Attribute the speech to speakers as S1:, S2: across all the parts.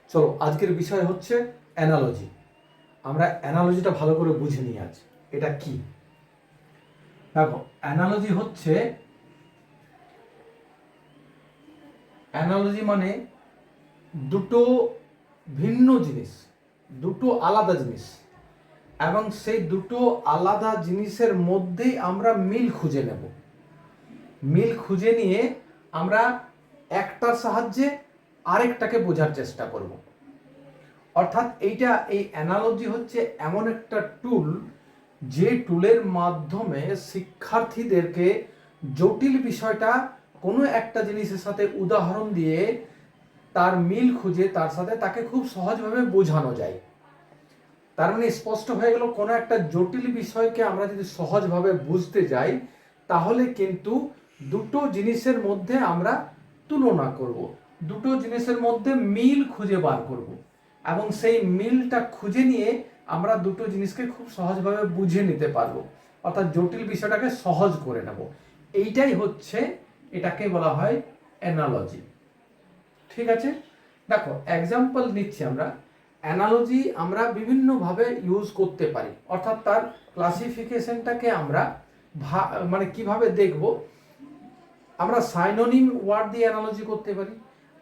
S1: চলো আজকের বিষয় হচ্ছে অ্যানালজি। আমরা অ্যানালজিটা ভালো করে বুঝে নিই আজ এটা কি। দেখো, অ্যানালজি মানে দুটো ভিন্ন জিনিস, দুটো আলাদা জিনিস, এবং সেই দুটো আলাদা জিনিসের মধ্যেই আমরা মিল খুঁজে নেব। মিল খুঁজে নিয়ে আমরা একটার সাহায্যে আরেকটাকে বোঝার চেষ্টা করব। অর্থাৎ এই অ্যানালজি হচ্ছে এমন একটা টুল, যে টুলের মাধ্যমে শিক্ষার্থীদেরকে জটিল বিষয়টা কোনো একটা জিনিসের সাথে উদাহরণ দিয়ে তার মিল খুঁজে তার সাথে তাকে খুব সহজভাবে বোঝানো যায়। তার মানে স্পষ্ট হয়ে গেল, কোনো একটা জটিল বিষয়কে আমরা যদি সহজভাবে বুঝতে যাই তাহলে কিন্তু দুটো জিনিসের মধ্যে আমরা তুলনা করব, দুটো জিনিসের মধ্যে মিল খুঁজে বার করব, এবং সেই মিলটা খুঁজে নিয়ে আমরা দুটো জিনিসকে খুব সহজভাবে বুঝে নিতে পারবো, অর্থাৎ জটিল বিষয়টাকে সহজ করে নেব। এইটাই হচ্ছে, এটাকে বলা হয় অ্যানালজি। ঠিক আছে, দেখো এক্সাম্পল নিচ্ছি আমরা। অ্যানালজি আমরা বিভিন্নভাবে ইউজ করতে পারি, অর্থাৎ তার ক্লাসিফিকেশনটাকে আমরা মানে কিভাবে দেখব। আমরা সাইনোনিম ওয়ার্ড দিয়ে অ্যানালজি করতে পারি,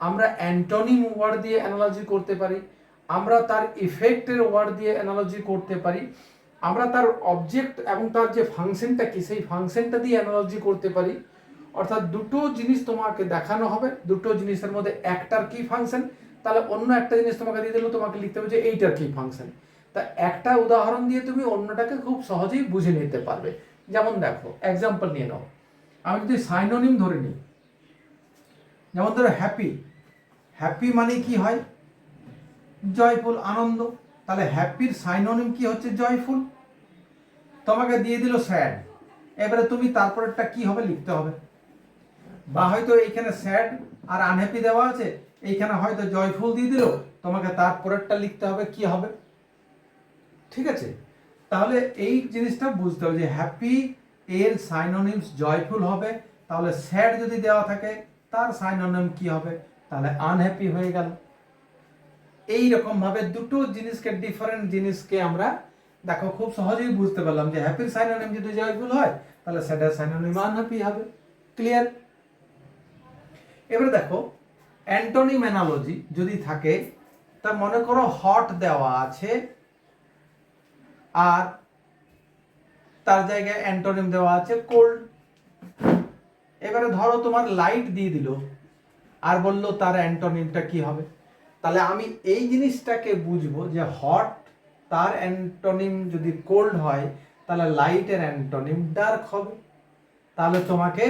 S1: আমরা অ্যান্টোনিম ওয়ার্ড দিয়ে অ্যানালজি করতে পারি, আমরা তার ইফেক্টের ওয়ার্ড দিয়ে অ্যানালজি করতে পারি, আমরা তার অবজেক্ট এবং তার যে ফাংশনটা কি সেই ফাংশনটা দিয়ে অ্যানালজি করতে পারি। অর্থাৎ দুটো জিনিস তোমাকে দেখানো হবে, দুটো জিনিসের মধ্যে একটার কি ফাংশন, তাহলে অন্য একটা জিনিস তোমাকে দিয়ে দিলেও তোমাকে লিখতে হবে যে এইটার কি ফাংশন। তা একটা উদাহরণ দিয়ে তুমি অন্যটাকে খুব সহজেই বুঝে নিতে পারবে। যেমন দেখো, এক্সাম্পল নিয়ে নাও। আমি যদি সাইনোনিম ধরে নিই, যেমন ধরো হ্যাপি। হ্যাপি মানে কি হয়? জয়ফুল, আনন্দ। তাহলে হ্যাপির সাইনোনিম কি হচ্ছে? জয়ফুল। তোমাকে দিয়ে দিল স্যাড, এবারে তুমি তারপরেরটা কি হবে লিখতে হবে। বা হয়তো এইখানে স্যাড আর আনহ্যাপি দেওয়া আছে, এইখানে হয়তো জয়ফুল দিয়ে দিল, তোমাকে তারপরেরটা লিখতে হবে কি হবে। ঠিক আছে, তাহলে এই জিনিসটা বুঝতে হবে যে হ্যাপি এর সাইনোনিমস জয়ফুল হবে, তাহলে স্যাড যদি দেওয়া থাকে তার সাইনোনিম কি হবে? তাহলে আনহ্যাপি হয়ে গেল। এই রকম ভাবে দুটো জিনিসকে, ডিফারেন্ট জিনিসকে আমরা দেখো খুব সহজেই বুঝতে পারলাম যে হ্যাপির সাইনোনিম যদি জয়ফুল হয় তাহলে স্যাডের সাইনোনিম আনহ্যাপি হবে। ক্লিয়ার? এবারে দেখো, অ্যান্টোনিম অ্যানালজি যদি থাকে, তা মনে করো হট দেওয়া আছে আর তার জায়গায় অ্যান্টোনিম দেওয়া আছে কোল্ড। এবারে ধরো তোমার লাইট দিয়ে দিল আর বললো তার অ্যান্টোনিমটা কি হবে। তাহলে আমি এই জিনিসটাকে বুঝবো যে হট, তার অ্যান্টোনিম যদি কোল্ড হয় তাহলে লাইটের অ্যান্টোনিম ডার্ক হবে। তাহলে তোমাকে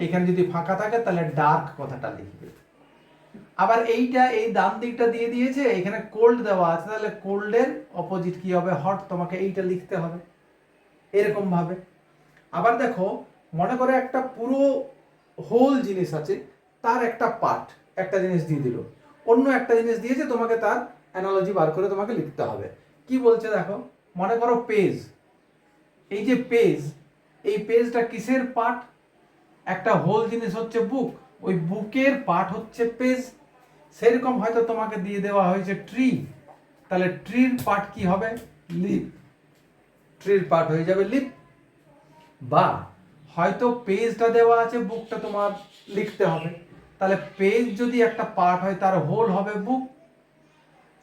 S1: এখানে যদি ফাঁকা থাকে তাহলে ডার্ক কথাটা লিখবে। আবার এইটা এই ডান দিকটা দিয়ে দিয়েছে, এখানে কোল্ড দেওয়া আছে, তাহলে কোল্ডের অপোজিট কি হবে? হট। তোমাকে এইটা লিখতে হবে এরকম ভাবে। আবার দেখো, মনে করো একটা পুরো হোল জিনিস আছে, তার একটা পার্ট, একটা জিনিস দিয়ে দিল, অন্য একটা জিনিস দিয়েছে, তোমাকে তার অ্যানালজি বার করে তোমাকে লিখতে হবে। কি বলছে দেখো, মনে করো পেজ। এই যে পেজ, এই পেজটা কিসের পার্ট? একটা হোল জিনিস হচ্ছে বুক, ওই বুকের পার্ট হচ্ছে পেজ। সেরকম হয়তো তোমাকে দিয়ে দেওয়া হয়েছে ট্রি, তাহলে ট্রির পার্ট কি হবে? লিপ। ট্রির পার্ট হয়ে যাবে লিপ। বা হয়তো পেজটা দেওয়া আছে, বুকটা তোমার লিখতে হবে, তাহলে পেজ যদি একটা পার্ট হয় তার হোল হবে বুক।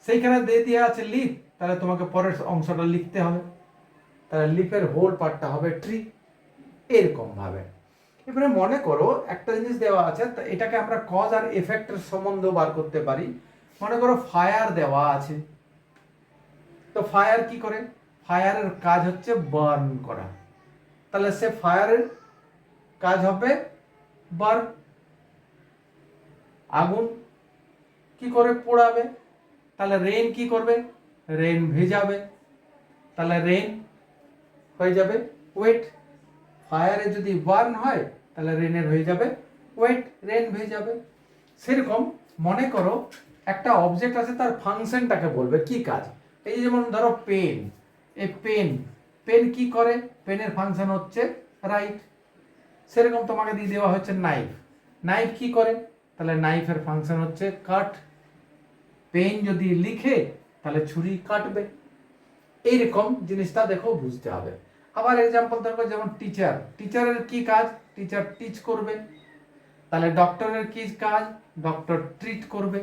S1: সেইখানে দিয়ে দেওয়া আছে লিপ, তাহলে তোমাকে পরের অংশটা লিখতে হবে, তাহলে লিপের হোল পার্টটা হবে ট্রি। এরকম ভাবে। এবারে মনে করো একটা জিনিস দেওয়া আছে, এটাকে আমরা কজ আর এফেক্টের সম্বন্ধ বার করতে পারি। মনে করো ফায়ার দেওয়া আছে, তো ফায়ার কি করে? ফায়ারের কাজ হচ্ছে বার্ন করা, তাহলে সে ফায়ারের কাজ হবে বার্ন। আগুন কি করে? পোড়াবে। তাহলে রেন কি করবে? রেন ভেজাবে, তাহলে রেন হয়ে যাবে ওয়েট। ফায়ারে যদি বার্ন হয় তাহলে রেনের হয়ে যাবে ওয়েট, রেন ভেজাবে। সেরকম মনে করো একটা অবজেক্ট আছে, তার ফাংশনটাকে বলবে কি কাজ। এই যেমন ধরো পেন, এই পেন, পেন কি করে? পেনের ফাংশন হচ্ছে রাইট। সেরকম তোমাকে দিয়ে দেওয়া হচ্ছে নাইফ। নাইফ কি করে? তাহলে নাইফের ফাংশন হচ্ছে কাট। পেন যদি লিখে তাহলে ছুরি কাটবে। এইরকম জিনিসটা দেখো বুঝতে হবে। আবার এক্সাম্পল দেখো, যেমন টিচারের কি কাজ? টিচার টিচ করবে। তাহলে ডক্টরের কি কাজ? ডক্টর ট্রিট করবে।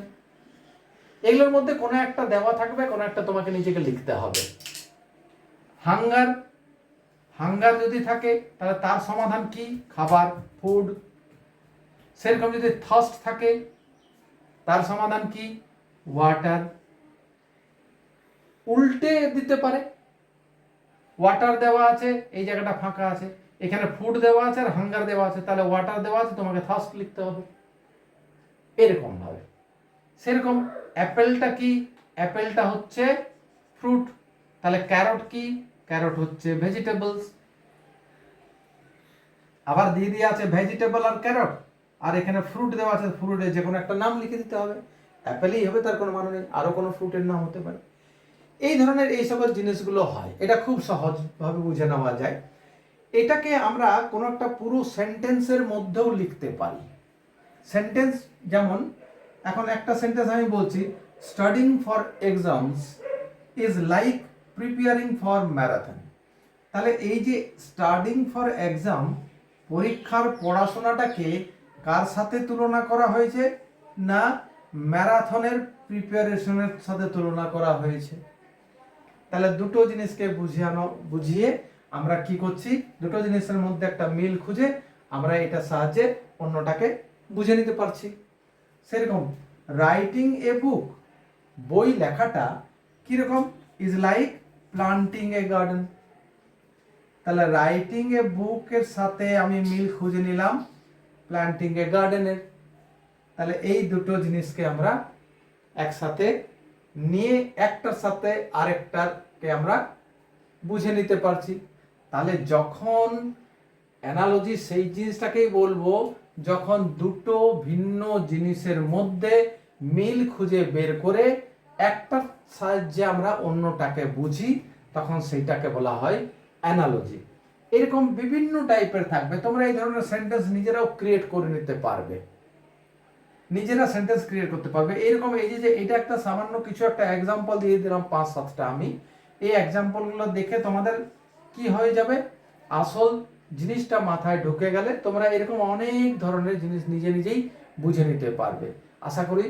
S1: এগুলোর মধ্যে কোনো একটা দেওয়া থাকবে, কোনো একটা তোমাকে নিজেকে লিখতে হবে। হাঙ্গার যদি থাকে তাহলে তার সমাধান কি? খাবার, ফুড। সেরকম যদি থার্স্ট থাকে তার সমাধান কি? ওয়াটার। উল্টে দিতে পারে, ওয়াটার দেওয়া আছে, এই জায়গাটা ফাঁকা আছে, এখানে ফুড দেওয়া আছে আর হাঙ্গার দেওয়া আছে, তাহলে ওয়াটার দেওয়া আছে, তোমাকে থার্স্ট লিখতে হবে। এরকম ভাবে। সেরকম অ্যাপেলটা কি? অ্যাপেলটা হচ্ছে ফ্রুট। তাহলে ক্যারট কি? ক্যারট হচ্ছে ভেজিটেবলস। আবার দিয়ে আছে ভেজিটেবল আর ক্যারট, আর এখানে ফ্রুট দেওয়া আছে, ফ্রুটের যে কোনো একটা নাম লিখে দিতে হবে। অ্যাপেলই হবে, তার কোনো মানে নেই, আরো কোনো ফ্রুটের নাম হতে পারে। এই ধরনের এই সকল জিনিসগুলো হয়, এটা খুব সহজভাবে বুঝে নেওয়া যায়। এটাকে আমরা কোনো একটা পুরো সেন্টেন্সের মধ্যেও লিখতে পারি। সেন্টেন্স যেমন, এখন একটা সেন্টেন্স আমি বলছি, studying for exams is like preparing for marathon. তাহলে এই যে স্টাডিং ফর এক্সাম, পরীক্ষার পড়াশোনাটাকে কার সাথে তুলনা করা হয়েছে? না, ম্যারাথনের প্রিপারেশনের সাথে তুলনা করা হয়েছে। তাহলে দুটো জিনিসকে বুঝিয়ে আমরা কি করছি? দুটো জিনিসের মধ্যে একটা মিল খুঁজে আমরা এটার সাহায্যে অন্যটাকে বুঝে নিতে পারছি। সেরকম রাইটিং এ বুক, বই লেখাটা কিরকম? Is like planting a garden. তাহলে রাইটিং এ বুকের সাথে আমি মিল খুঁজে নিলাম প্লান্টিং এ গার্ডেনের। তাহলে এই দুটো জিনিসকে আমরা একসাথে নিয়ে একটার সাথে আরেকটাকে আমরা বুঝে নিতে পারছি। তাহলে যখন অ্যানালজি, সেই জিনিসটাকেই বলবো যখন দুটো ভিন্ন জিনিসের মধ্যে মিল খুঁজে বের করে একটার সাহায্যে আমরা অন্যটাকে বুঝি, তখন সেইটাকে বলা হয় অ্যানালজি। এরকম বিভিন্ন টাইপের থাকবে, তোমরা এই ধরনের সেন্টেন্স নিজেরাও ক্রিয়েট করে নিতে পারবে, নিজেরা সেন্টেন্স ক্রিয়েট করতে পারবে। এরকম এই যে এটা একটা সামান্য কিছু একটা এক্সাম্পল দিয়ে দিলাম 5-7টা আমি, এই এক্সাম্পলগুলো দেখে তোমাদের কি হয়ে যাবে? আসল জিনিসটা মাথায় ঢুকে গেলে তোমরা এরকম অনেক ধরনের জিনিস নিজে নিজেই বুঝে নিতে পারবে। আশা করি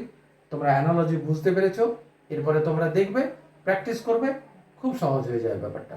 S1: তোমরা অ্যানালজি বুঝতে পেরেছো। এরপরে তোমরা দেখবে, প্র্যাকটিস করবে, খুব সহজ হয়ে যাবে ব্যাপারটা।